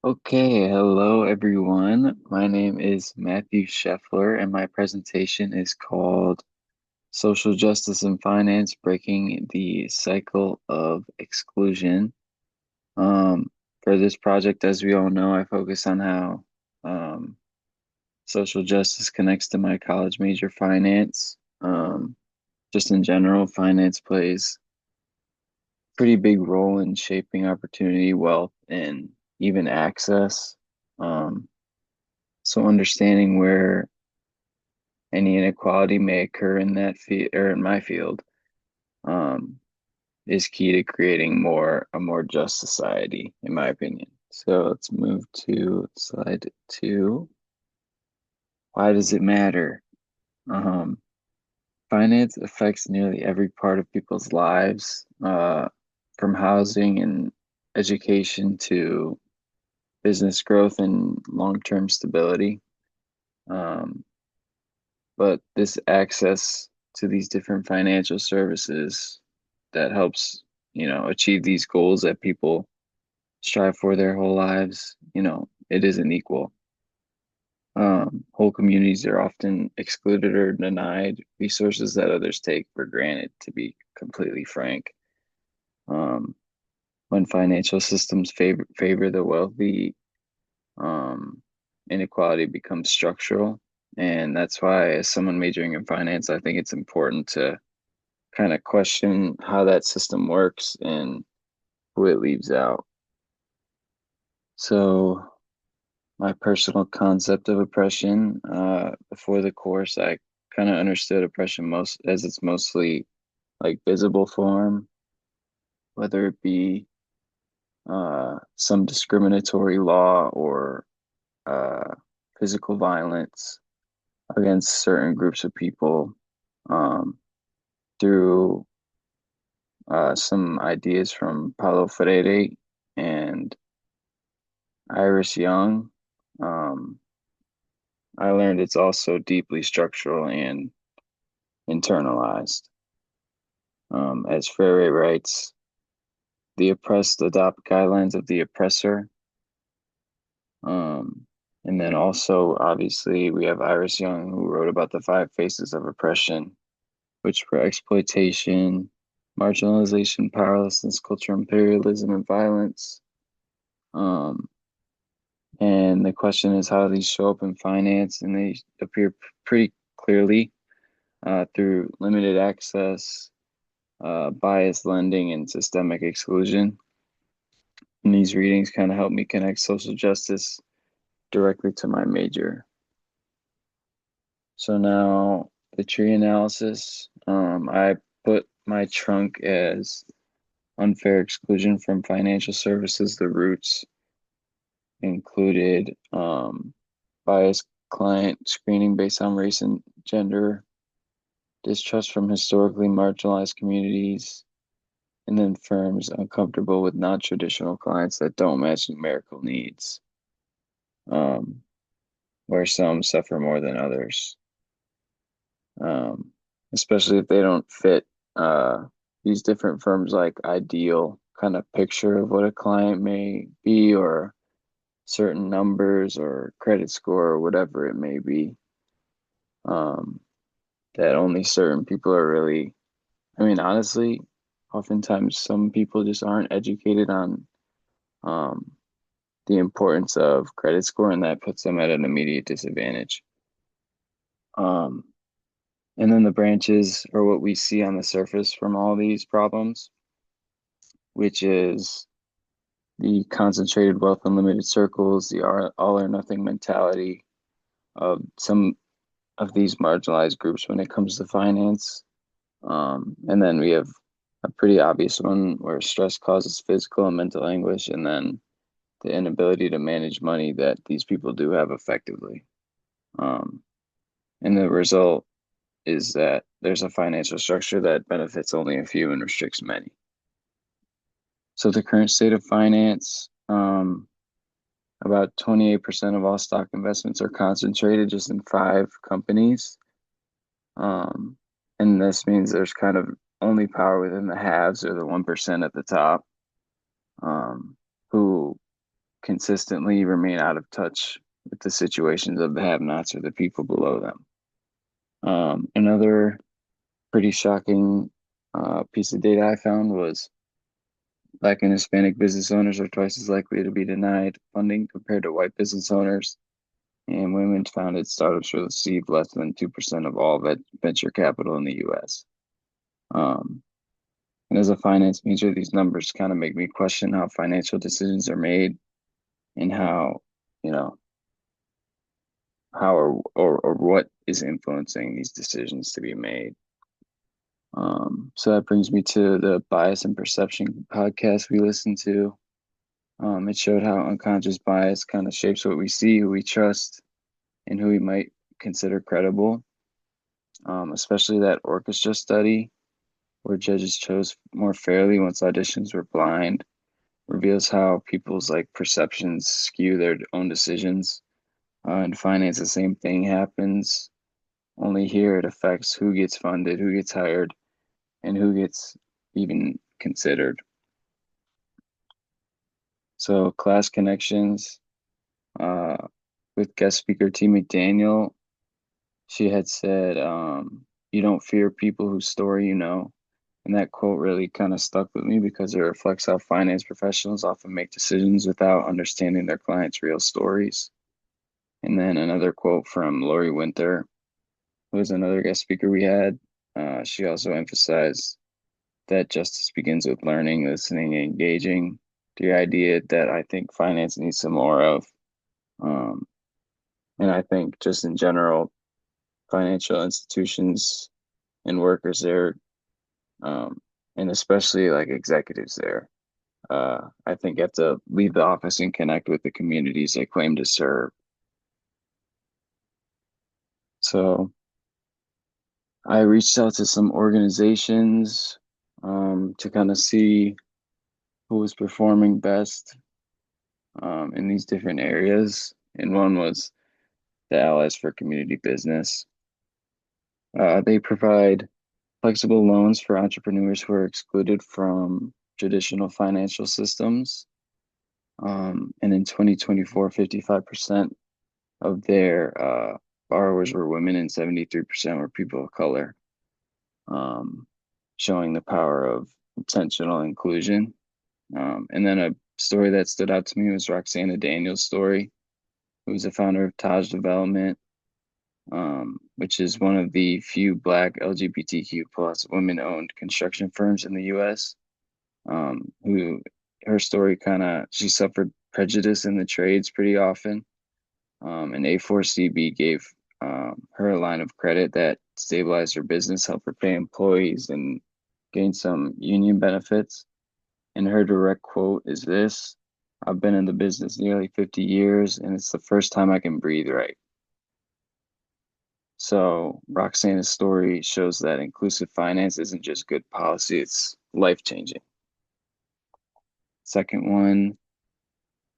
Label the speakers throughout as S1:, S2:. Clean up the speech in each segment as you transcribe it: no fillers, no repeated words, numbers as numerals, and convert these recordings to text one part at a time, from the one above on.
S1: Okay, hello everyone. My name is Matthew Scheffler, and my presentation is called Social Justice and Finance: Breaking the Cycle of Exclusion. Um, for this project, as we all know, I focus on how um, social justice connects to my college major, finance. Just in general, finance plays a pretty big role in shaping opportunity, wealth, and even access. Um, So understanding where any inequality may occur in that field or in my field, um, is key to creating a more just society, in my opinion. So let's move to slide two. Why does it matter? Um, Finance affects nearly every part of people's lives, from housing and education to business growth and long-term stability. Um, but this access to these different financial services that helps, achieve these goals that people strive for their whole lives, it isn't equal. Whole communities are often excluded or denied resources that others take for granted, to be completely frank. Um, when financial systems favor the wealthy, um, inequality becomes structural. And that's why, as someone majoring in finance, I think it's important to kind of question how that system works and who it leaves out. So, my personal concept of oppression, before the course, I kind of understood oppression most as it's mostly like visible form, whether it be some discriminatory law or uh, physical violence against certain groups of people, um, through some ideas from Paulo Freire and Iris Young. Um, I learned it's also deeply structural and internalized. As Freire writes, the oppressed adopt guidelines of the oppressor. Um, and then also, obviously, we have Iris Young, who wrote about the five faces of oppression, which were exploitation, marginalization, powerlessness, cultural imperialism, and violence. Um, and the question is how these show up in finance, and they appear pretty clearly through limited access, biased lending, and systemic exclusion. And these readings kind of help me connect social justice directly to my major. So now the tree analysis, I put my trunk as unfair exclusion from financial services. The roots included biased client screening based on race and gender, distrust from historically marginalized communities, and then firms uncomfortable with non-traditional clients that don't match numerical needs, um, where some suffer more than others, um, especially if they don't fit these different firms like ideal kind of picture of what a client may be, or certain numbers or credit score or whatever it may be, um, that only certain people are really, I mean, honestly, oftentimes some people just aren't educated on um, the importance of credit score, and that puts them at an immediate disadvantage. Um, and then the branches are what we see on the surface from all these problems, which is the concentrated wealth in limited circles, the all or nothing mentality of some of these marginalized groups when it comes to finance. And then we have a pretty obvious one where stress causes physical and mental anguish, and then the inability to manage money that these people do have effectively. Um, and the result is that there's a financial structure that benefits only a few and restricts many. So the current state of finance, about 28% of all stock investments are concentrated just in five companies. Um, and this means there's kind of only power within the haves, or the 1% at the top, um, who consistently remain out of touch with the situations of the have-nots or the people below them. Another pretty shocking piece of data I found was Black and Hispanic business owners are twice as likely to be denied funding compared to white business owners, and women-founded startups receive less than 2% of all venture capital in the US. Um, and as a finance major, these numbers kind of make me question how financial decisions are made and how, you know, how or what is influencing these decisions to be made. So that brings me to the Bias and Perception podcast we listened to. It showed how unconscious bias kind of shapes what we see, who we trust, and who we might consider credible. Especially that orchestra study where judges chose more fairly once auditions were blind reveals how people's like perceptions skew their own decisions. In finance, the same thing happens. Only here it affects who gets funded, who gets hired, and who gets even considered. So, class connections uh, with guest speaker T. McDaniel, she had said, "You don't fear people whose story you know." And that quote really kind of stuck with me because it reflects how finance professionals often make decisions without understanding their clients' real stories. And then another quote from Lori Winter, who was another guest speaker we had. She also emphasized that justice begins with learning, listening, and engaging. The idea that I think finance needs some more of. Um, and I think just in general, financial institutions and workers there, um, and especially like executives there, I think have to leave the office and connect with the communities they claim to serve. So I reached out to some organizations to kind of see who was performing best in these different areas. And one was the Allies for Community Business. They provide flexible loans for entrepreneurs who are excluded from traditional financial systems. And in 2024, 55% of their borrowers were women and 73% were people of color, um, showing the power of intentional inclusion. And then a story that stood out to me was Roxana Daniels' story, who's the founder of Taj Development, which is one of the few Black LGBTQ plus women-owned construction firms in the U.S. Who her story kind of she suffered prejudice in the trades pretty often, and A4CB gave her a line of credit that stabilized her business, helped her pay employees, and gain some union benefits. And her direct quote is this: "I've been in the business nearly 50 years, and it's the first time I can breathe right." So Roxana's story shows that inclusive finance isn't just good policy, it's life-changing. Second one,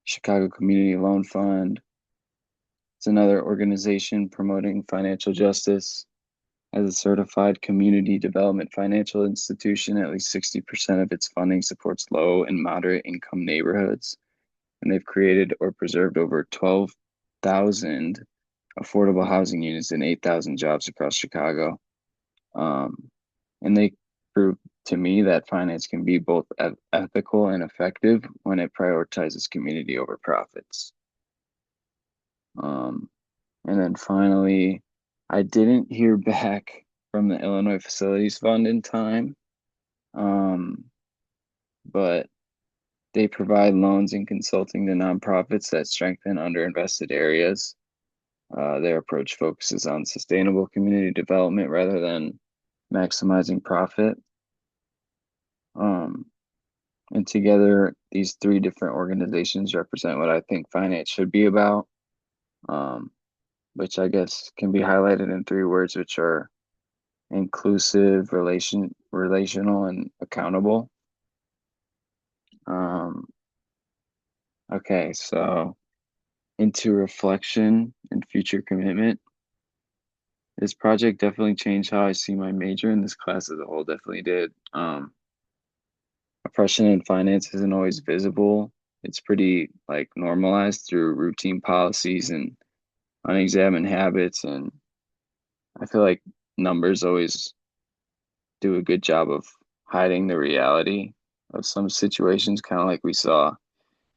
S1: Chicago Community Loan Fund. It's another organization promoting financial justice. As a certified community development financial institution, at least 60% of its funding supports low and moderate income neighborhoods. And they've created or preserved over 12,000 affordable housing units and 8,000 jobs across Chicago. And they prove to me that finance can be both ethical and effective when it prioritizes community over profits. Um, and then finally, I didn't hear back from the Illinois Facilities Fund in time, um, but they provide loans and consulting to nonprofits that strengthen underinvested areas. Their approach focuses on sustainable community development rather than maximizing profit. Um, and together, these three different organizations represent what I think finance should be about, um, which I guess can be highlighted in three words, which are inclusive, relational, and accountable. Um, okay, so into reflection and future commitment. This project definitely changed how I see my major, and this class as a whole definitely did. Oppression in finance isn't always visible. it's pretty like normalized through routine policies and unexamined habits. And I feel like numbers always do a good job of hiding the reality of some situations, kind of like we saw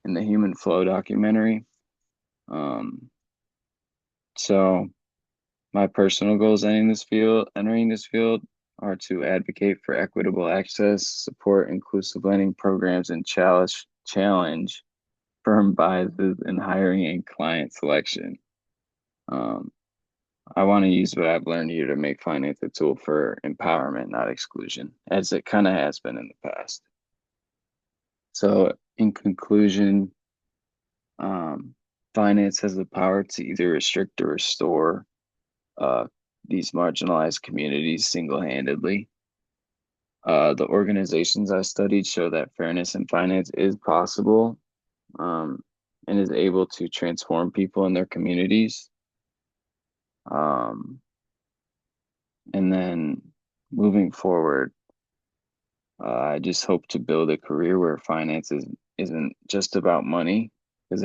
S1: in the Human Flow documentary. Um, so my personal goals entering this field are to advocate for equitable access, support inclusive lending programs, and challenge firm biases in hiring and client selection. Um, I want to use what I've learned here to make finance a tool for empowerment, not exclusion, as it kind of has been in the past. So, in conclusion, um, finance has the power to either restrict or restore uh, these marginalized communities single-handedly. The organizations I studied show that fairness in finance is possible, um, and is able to transform people in their communities. Um, and then moving forward, I just hope to build a career where isn't just about money, because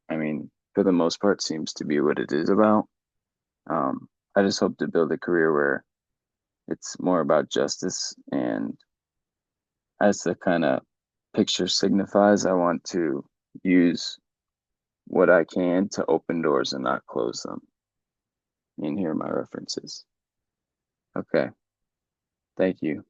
S1: I mean, for the most part, seems to be what it is about. I just hope to build a career where it's more about justice, and as the kind of picture signifies, I want to use what I can to open doors and not close them. And here are my references. Okay, thank you.